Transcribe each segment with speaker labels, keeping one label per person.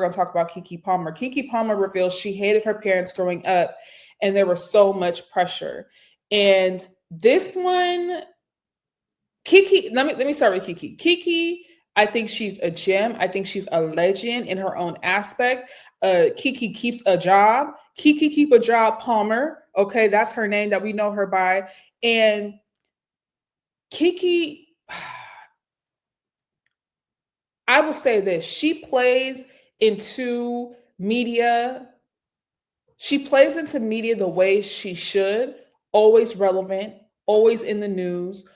Speaker 1: going to talk about Keke Palmer. Keke Palmer reveals she hated her parents growing up and there was so much pressure. And this one, Keke, let me start with Keke. Keke, I think she's a gem. I think she's a legend in her own aspect. Keke keeps a job. Keke keep a job Palmer. Okay, that's her name that we know her by. And Keke, I will say this, she plays into media. She plays into media the way she should, always relevant, always in the news,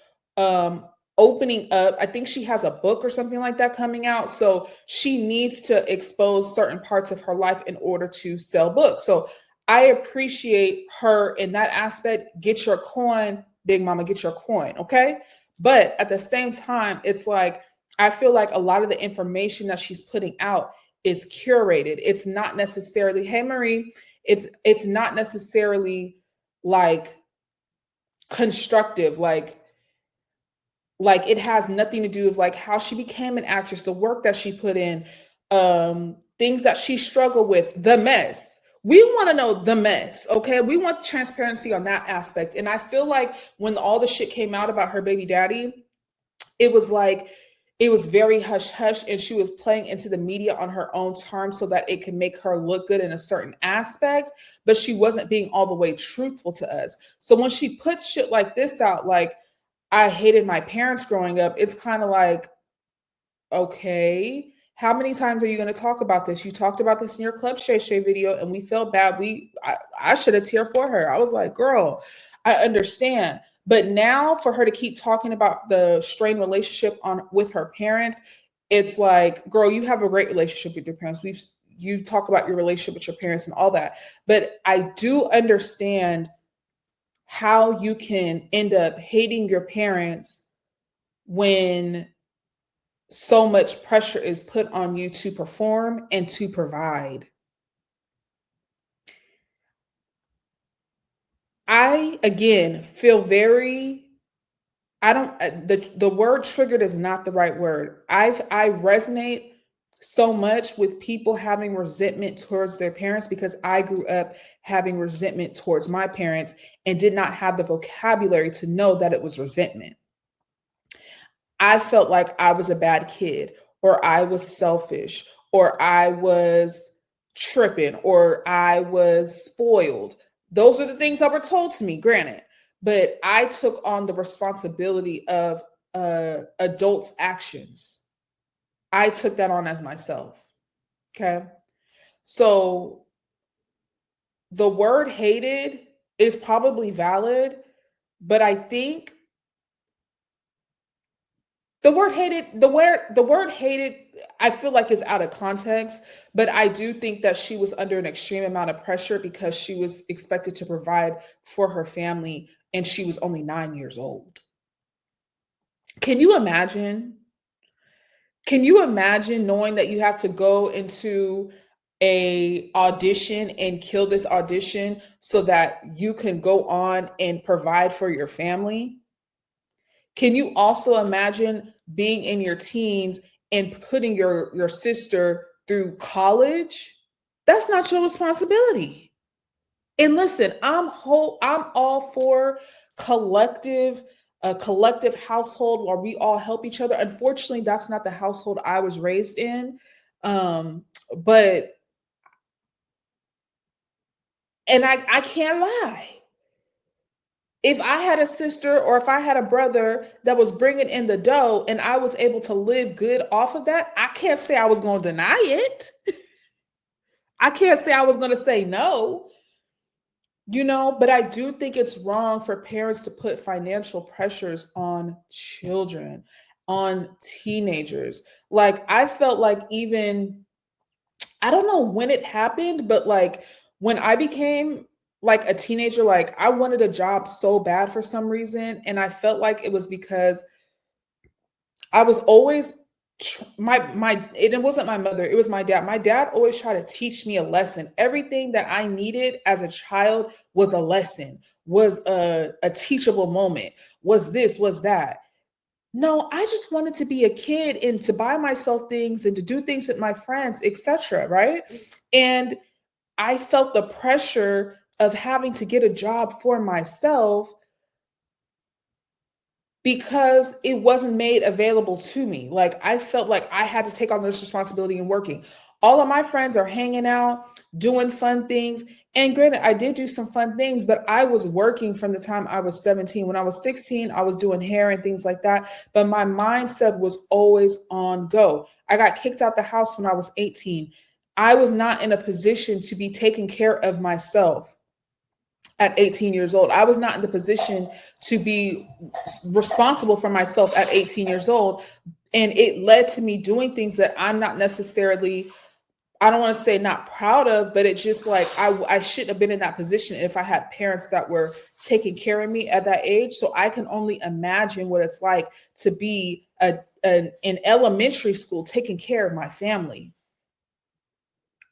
Speaker 1: opening up. I think she has a book or something like that coming out. So she needs to expose certain parts of her life in order to sell books. So I appreciate her in that aspect. Get your coin, Big Mama, get your coin. Okay. But at the same time, it's like, I feel like a lot of the information that she's putting out is curated. It's not necessarily, hey Marie, it's not necessarily like constructive, like it has nothing to do with like how she became an actress, the work that she put in, things that she struggled with, the mess. We want to know the mess, okay? We want transparency on that aspect. And I feel like when all the shit came out about her baby daddy, it was like, it was very hush hush, and she was playing into the media on her own terms so that it could make her look good in a certain aspect, but she wasn't being all the way truthful to us. So when she puts shit like this out, like, I hated my parents growing up, it's kind of like, okay, how many times are you going to talk about this? You talked about this in your Club Shay Shay video, and we felt bad. I should have teared for her. I was like, girl, I understand. But now for her to keep talking about the strained relationship with her parents, it's like, girl, you have a great relationship with your parents. You talk about your relationship with your parents and all that. But I do understand how you can end up hating your parents when so much pressure is put on you to perform and to provide. I, again, feel very, I don't, the word triggered is not the right word. I resonate so much with people having resentment towards their parents because I grew up having resentment towards my parents and did not have the vocabulary to know that it was resentment. I felt like I was a bad kid, or I was selfish, or I was tripping, or I was spoiled. Those are the things that were told to me, granted. But I took on the responsibility of adults' actions. I took that on as myself. Okay. So the word hated is probably valid, but I think the word hated, I feel like is out of context, but I do think that she was under an extreme amount of pressure because she was expected to provide for her family and she was only 9 years old. Can you imagine? Can you imagine knowing that you have to go into a audition and kill this audition so that you can go on and provide for your family? Can you also imagine being in your teens and putting your sister through college? That's not your responsibility. And listen, I'm all for a collective household where we all help each other. Unfortunately, that's not the household I was raised in. But I can't lie. If I had a sister or if I had a brother that was bringing in the dough and I was able to live good off of that, I can't say I was going to deny it. I can't say I was going to say no, but I do think it's wrong for parents to put financial pressures on children, on teenagers. Like, I felt like I don't know when it happened, but like when I became like a teenager, like I wanted a job so bad for some reason. And I felt like it was because I was always it wasn't my mother, it was my dad. My dad always tried to teach me a lesson. Everything that I needed as a child was a lesson, was a teachable moment, was this, was that. No, I just wanted to be a kid and to buy myself things and to do things with my friends, etc. Right. And I felt the pressure of having to get a job for myself because it wasn't made available to me. Like I felt like I had to take on this responsibility and working. All of my friends are hanging out, doing fun things. And granted, I did do some fun things, but I was working from the time I was 17. When I was 16, I was doing hair and things like that. But my mindset was always on go. I got kicked out the house when I was 18. I was not in a position to be taking care of myself at 18 years old. I was not in the position to be responsible for myself at 18 years old. And it led to me doing things that I'm not necessarily, I don't want to say not proud of, but it's just like I shouldn't have been in that position if I had parents that were taking care of me at that age. So I can only imagine what it's like to be in elementary school taking care of my family,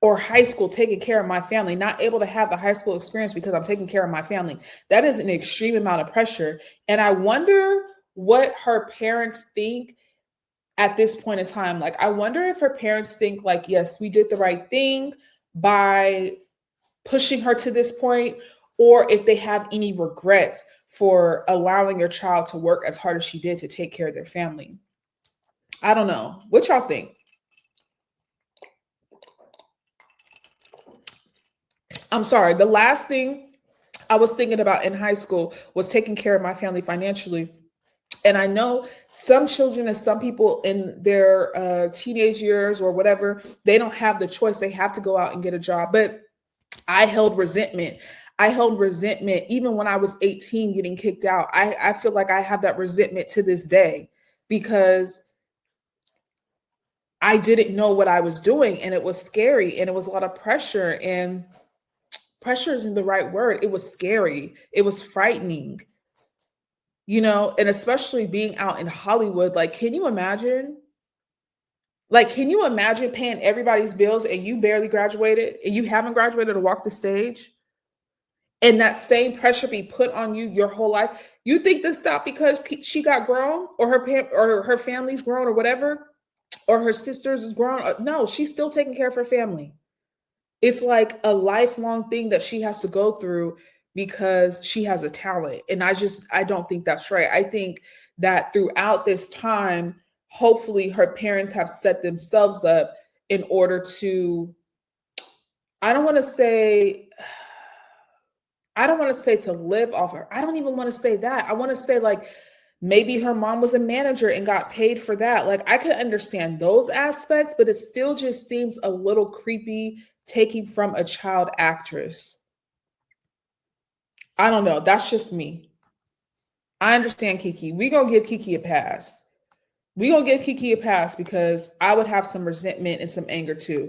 Speaker 1: or high school taking care of my family, not able to have the high school experience because I'm taking care of my family. That is an extreme amount of pressure. And I wonder what her parents think at this point in time. Like, I wonder if her parents think, like, yes, we did the right thing by pushing her to this point, or if they have any regrets for allowing your child to work as hard as she did to take care of their family. I don't know. What y'all think? I'm sorry. The last thing I was thinking about in high school was taking care of my family financially. And I know some children and some people in their teenage years or whatever, they don't have the choice. They have to go out and get a job. But I held resentment. I held resentment even when I was 18 getting kicked out. I feel like I have that resentment to this day because I didn't know what I was doing, and it was scary, and it was a lot of pressure, and pressure isn't the right word. It was scary. It was frightening, and especially being out in Hollywood. Like, can you imagine? Like, can you imagine paying everybody's bills and you barely graduated and you haven't graduated to walk the stage? And that same pressure be put on you your whole life. You think this stopped because she got grown, or or her family's grown, or whatever, or her sisters is grown? No, she's still taking care of her family. It's like a lifelong thing that she has to go through because she has a talent. And I don't think that's right. I think that throughout this time, hopefully her parents have set themselves up in order to, I don't want to say, I don't want to say to live off her. I don't even want to say that. I want to say, like, maybe her mom was a manager and got paid for that. Like, I could understand those aspects, but it still just seems a little creepy taking from a child actress. I don't know. That's just me. I understand Keke. We gonna give Keke a pass. We gonna give Keke a pass because I would have some resentment and some anger too.